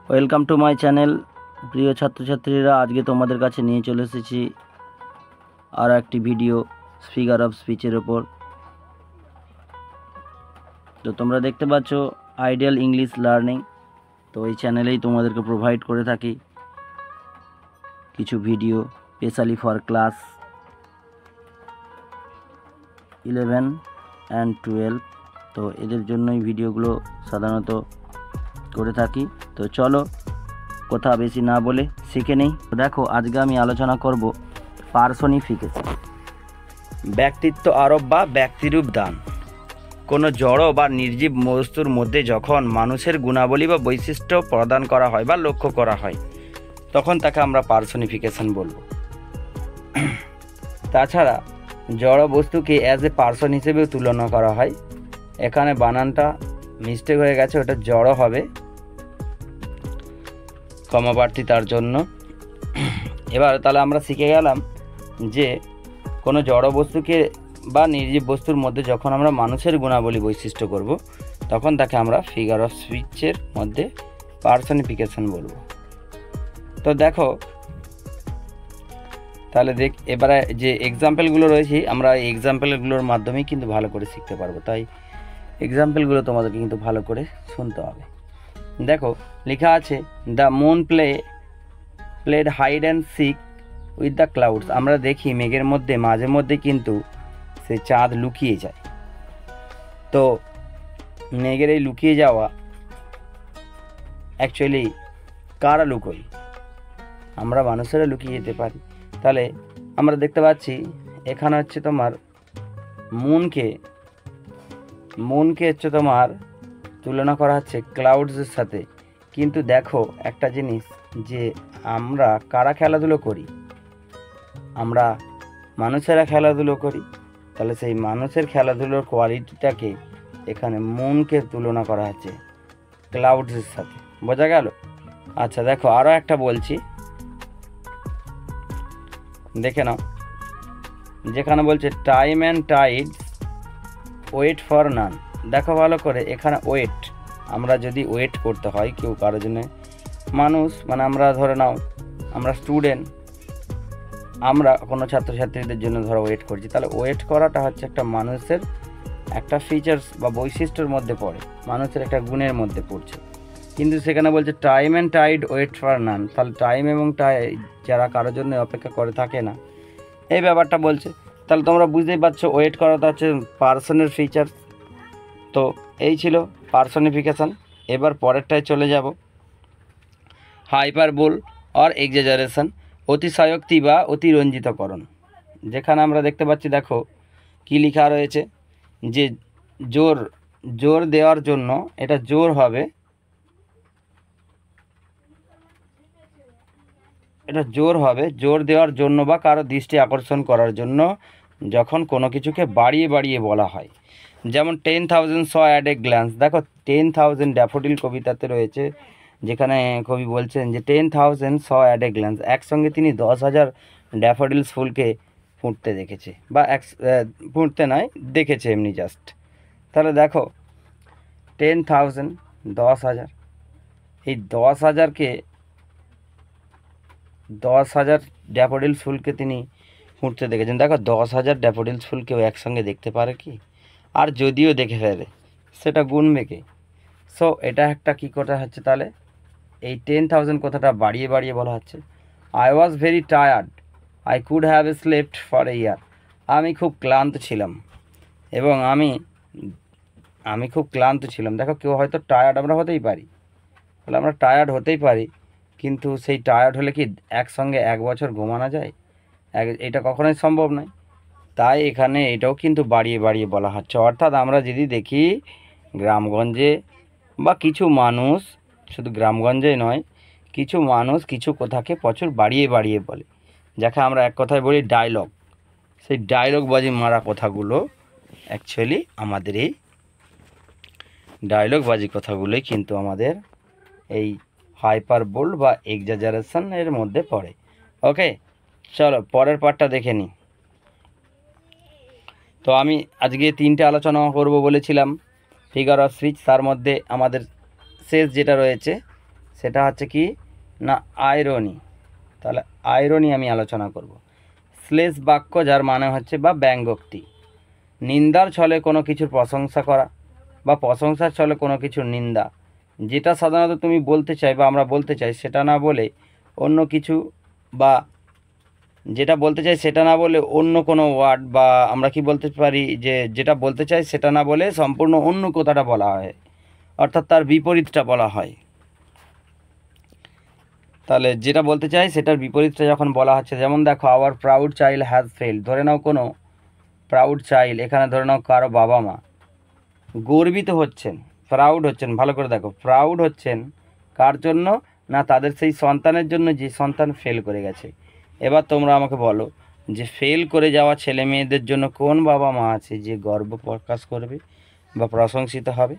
Welcome to my channel. প্রিয় ছাত্রছাত্রীরা, আজকে তোমাদের কাছে নিয়ে চলে এসেছি আর একটি ভিডিও ফিগার অফ স্পিচের ওপর। তো তোমরা দেখতে পাচ্ছ আইডিয়াল ইংলিশ লার্নিং। তো এই চ্যানেলেই তোমাদেরকে প্রোভাইড করে থাকি কিছু video specially for class 11 and 12। তো এদের জন্যই ভিডিওগুলো সাধারণত করে থাকি। তো চলো কথা বেশি না বলে শিখে নেই। দেখো, আজকে আমি আলোচনা করব পার্সনিফিকেশন, ব্যক্তিত্ব আরোপ বা ব্যক্তিরূপ দান। কোনো জড় বা নির্জীব বস্তুর মধ্যে যখন মানুষের গুণাবলী বা বৈশিষ্ট্য প্রদান করা হয় বা লক্ষ্য করা হয়, তখন তাকে আমরা পার্সনিফিকেশন বলবো। তাছাড়া জড় বস্তুকে অ্যাজ এ পার্সন হিসেবেও তুলনা করা হয়। এখানে বানানটা মিস্টেক হয়ে গেছে, ওটা জড় হবে, কমাপ্রার্থী তার জন্য। এবার তাহলে আমরা শিখে গেলাম যে কোনো জড় বস্তুকে বা নির্জীব বস্তুর মধ্যে যখন আমরা মানুষের গুণাবলী বৈশিষ্ট্য করব, তখন তাকে আমরা ফিগার অফ স্পিচের মধ্যে পার্সনিফিকেশন বলবো। তো দেখো, তাহলে এবারে যে এক্সাম্পলগুলো রয়েছে, আমরা এই এক্সাম্পলগুলোর মাধ্যমেই কিন্তু ভালো করে শিখতে পারবো। তাই এক্সাম্পলগুলো তোমাদেরকে কিন্তু ভালো করে শুনতে হবে। দেখো, লেখা আছে the moon played hide and seek with the clouds. আমরা দেখি মেঘের মধ্যে মাঝে মধ্যে কিন্তু সে চাঁদ লুকিয়ে যায়। তো মেঘের এই লুকিয়ে যাওয়া অ্যাকচুয়ালি কারা লুকোই? আমরা মানুষেরা লুকিয়ে যেতে পারি। তাহলে আমরা দেখতে পাচ্ছি এখানে হচ্ছে তোমার মুনকে হচ্ছে তোমার তুলনা করা হচ্ছে ক্লাউডসের সাথে। কিন্তু দেখো একটা জিনিস, যে আমরা কারা খেলাধুলো করি? আমরা মানুষেরা খেলাধুলো করি। তাহলে সেই মানুষের খেলাধুলোর কোয়ালিটিটাকে এখানে মুনকে তুলনা করা হচ্ছে ক্লাউডসের সাথে। বোঝা গেল? আচ্ছা, দেখো আরও একটা বলছি, দেখে নাও। যেখানে বলছে time and tide wait for none. দেখো ভালো করে, এখানে ওয়েট, আমরা যদি ওয়েট করতে হয় কেউ কারোর জন্য, মানুষ মানে আমরা ধরে নাও আমরা স্টুডেন্ট, আমরা কোনো ছাত্রছাত্রীদের জন্য ধরো ওয়েট করছি, তাহলে ওয়েট করাটা হচ্ছে একটা মানুষের একটা ফিচার্স বা বৈশিষ্ট্যের মধ্যে পড়ে, মানুষের একটা গুণের মধ্যে পড়ছে। কিন্তু সেখানে বলছে time and tide wait for none. তাহলে টাইম এবং টাইড যারা কারোর জন্য অপেক্ষা করে থাকে না, এই ব্যাপারটা বলছে। তাহলে তোমরা বুঝতেই পারছো ওয়েট করাটা হচ্ছে পার্সনের ফিচার্স। তো এই ছিল পার্সনিফিকেশন। এবার পরেরটায় চলে যাব, হাইপারবোল অর এক্সাজারেশন, অতিশয়োক্তি বা অতিরঞ্জিতকরণ। যেখানে আমরা দেখতে পাচ্ছি, দেখো কি লেখা রয়েছে, যে জোর দেওয়ার জন্য, এটা জোর হবে, জোর দেওয়ার জন্য বা কারো দৃষ্টি আকর্ষণ করার জন্য যখন কোনো কিছুকে বাড়িয়ে বাড়িয়ে বলা হয়। যেমন 10,000 স অ্যাট এ গ্ল্যান্স। দেখো 10,000 ড্যাফোডিল কবিতাতে রয়েছে, যেখানে কবি বলছেন যে 10,000 স অ্যাট এ গ্ল্যান্স, একসঙ্গে তিনি 10,000 ড্যাফোডিলস ফুলকে ফুটতে দেখেছে, বা ফুটতে নয়, দেখেছে এমনি জাস্ট। তাহলে দেখো 10,000 10,000, এই 10,000 ড্যাফোডিলস ফুলকে তিনি ফুটতে দেখেছেন। দেখো 10,000 ড্যাফোডিলস ফুল কেউ একসঙ্গে দেখতে পারে কি? আর যদিও দেখে ফেলে, সেটা গুনবে কে? সো এটা একটা কী কথা হচ্ছে, তাহলে এই 10,000 কথাটা বাড়িয়ে বাড়িয়ে বলা হচ্ছে। I was very tired, I could have slept for a year. আমি খুব ক্লান্ত ছিলাম, এবং আমি খুব ক্লান্ত ছিলাম। দেখো কেউ হয়তো টায়ার্ড আমরা হতেই পারি, তাহলে আমরা টায়ার্ড হতেই পারি, কিন্তু সেই টায়ার্ড হলে কি একসঙ্গে 1 বছর ঘুমানো যায়? এটা কখনোই সম্ভব নয়। তাই এখানে এটাও কিন্তু বাড়িয়ে বাড়িয়ে বলা হচ্ছে। অর্থাৎ আমরা যদি দেখি গ্রামগঞ্জে বা কিছু মানুষ, শুধু গ্রামগঞ্জেই নয়, কিছু মানুষ কিছু কথাকে প্রচুর বাড়িয়ে বাড়িয়ে বলে, যাকে আমরা এক কথায় বলি ডায়লগ। সেই ডায়লগবাজি মারা কথাগুলো অ্যাকচুয়ালি আমাদের এই ডায়লগবাজি কথাগুলোই কিন্তু আমাদের এই হাইপারবোল বা এক্সাজারেশন এর মধ্যে পড়ে। ওকে, চলো পরের পার্টটা দেখে নিই। তো আমি আজকে 3টে আলোচনা করব বলেছিলাম ফিগার অফ স্পিচ, তার মধ্যে আমাদের শেষ যেটা রয়েছে সেটা হচ্ছে কি না আইরনি। তাহলে আইরনি আমি আলোচনা করব। শ্লেষ বাক্য যার মানে হচ্ছে বা ব্যঙ্গোক্তি, নিন্দার ছলে কোনো কিছুর প্রশংসা করা বা প্রশংসার ছলে কোনো কিছুর নিন্দা, যেটা সাধারণত তুমি বলতে চাই বা আমরা বলতে চাই সেটা না বলে অন্য কিছু, বা যেটা বলতে চাই সেটা না বলে অন্য কোনো ওয়ার্ড, বা আমরা কি বলতে পারি যে যেটা বলতে চাই সেটা না বলে সম্পূর্ণ অন্য কথাটা বলা হয়, অর্থাৎ তার বিপরীতটা বলা হয়। তাহলে যেটা বলতে চাই সেটার বিপরীতটা যখন বলা হচ্ছে, যেমন দেখো our proud child has failed, ধরে নাও কোনো প্রাউড চাইল্ড, এখানে ধরে নাও কারো বাবা মা গর্বিত হচ্ছেন, প্রাউড হচ্ছেন, ভালো করে দেখো প্রাউড হচ্ছেন কার জন্য না তাদের সেই সন্তানের জন্য যে সন্তান ফেল করে গেছে। এবার তোমরা আমাকে বলো যে ফেল করে যাওয়া ছেলে মেয়েদের জন্য কোন বাবা মা আছে যে গর্ব প্রকাশ করবে বা প্রশংসিত হবে?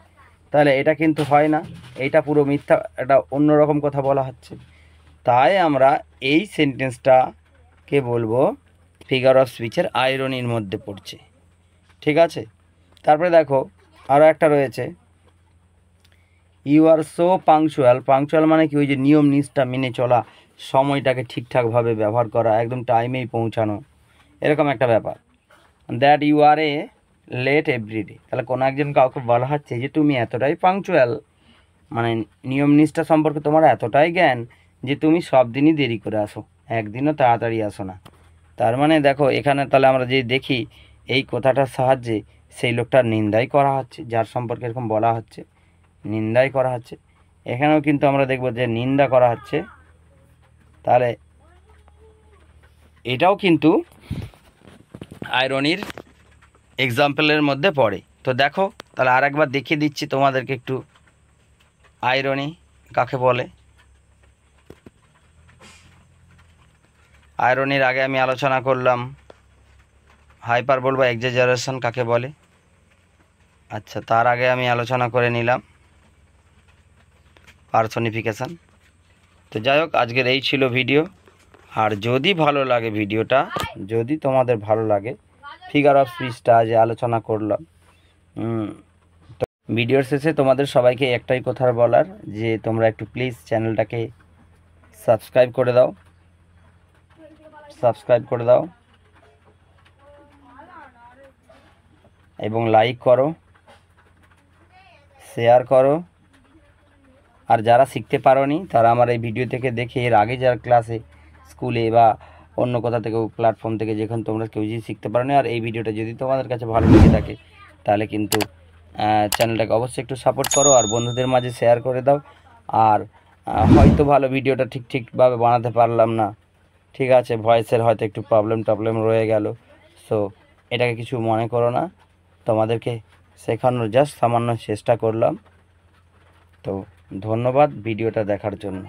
তাহলে এটা কিন্তু হয় না, এটা পুরো মিথ্যা, এটা অন্যরকম কথা বলা হচ্ছে। তাই আমরা এই সেন্টেন্সটাকে বলবো ফিগার অফ স্পিচের আইরনির মধ্যে পড়ছে, ঠিক আছে। তারপরে দেখো আরও একটা রয়েছে, you are so punctual. Punctual মানে কি, ওই যে নিয়ম নিষ্ঠা মেনে চলা, সময়টাকে ঠিকঠাকভাবে ব্যবহার করা, একদম টাইমেই পৌঁছানো, এরকম একটা ব্যাপার। That you are a late everyday, তাহলে কোনো একজন কাউকে বলা হচ্ছে যে তুমি এতটাই পাংচুয়াল, মানে নিয়ম নিষ্ঠা সম্পর্কে তোমার এতটাই জ্ঞান যে তুমি সব দিনই দেরি করে আসো, একদিনও তাড়াতাড়ি আসো না। তার মানে দেখো এখানে তাহলে আমরা যে দেখি এই কথাটার সাহায্যে সেই লোকটার নিন্দাই করা হচ্ছে, যার সম্পর্কে এরকম বলা হচ্ছে নিন্দাই করা হচ্ছে। এখানেও কিন্তু আমরা দেখব যে নিন্দা করা হচ্ছে, তাহলে এটাও কিন্তু আইরনির এক্সাম্পলের মধ্যে পড়ে। তো দেখো তাহলে আরেকবার দেখিয়ে দিচ্ছি তোমাদেরকে একটু আইরনি কাকে বলে। আইরনির আগে আমি আলোচনা করলাম হাইপারবোল বা এক্সাজারেশন কাকে বলে। আচ্ছা, তার আগে আমি আলোচনা করে নিলাম পার্সনিফিকেশন। তো যাই হোক, আজকের এই ছিল ভিডিও। আর যদি ভালো লাগে ভিডিওটা, যদি তোমাদের ভালো লাগে ফিগার অফ স্পিচটা যে আলোচনা করলাম, তো ভিডিওর শেষে তোমাদের সবাইকে একটাই কথা বলার যে তোমরা একটু প্লিজ চ্যানেলটাকে সাবস্ক্রাইব করে দাও, এবং লাইক করো, শেয়ার করো। আর যারা শিখতে পারোনি তারা আমার এই ভিডিও থেকে দেখে এর আগে যারা ক্লাসে স্কুলে বা অন্য কোথা থেকে প্ল্যাটফর্ম থেকে যেখানে তোমরা কেউ যদি শিখতে পারোনি, আর এই ভিডিওটা যদি তোমাদের কাছে ভালো লেগে থাকে তাহলে কিন্তু চ্যানেলটাকে অবশ্যই একটু সাপোর্ট করো আর বন্ধুদের মাঝে শেয়ার করে দাও। আর হয়তো ভালো ভিডিওটা ঠিকভাবে বানাতে পারলাম না, ঠিক আছে, ভয়েসের হয়তো একটু প্রবলেম রয়ে গেল, সো এটাকে কিছু মনে করো না, তোমাদেরকে শেখানোর জাস্ট সামান্য চেষ্টা করলাম। তো ধন্যবাদ ভিডিওটা দেখার জন্য।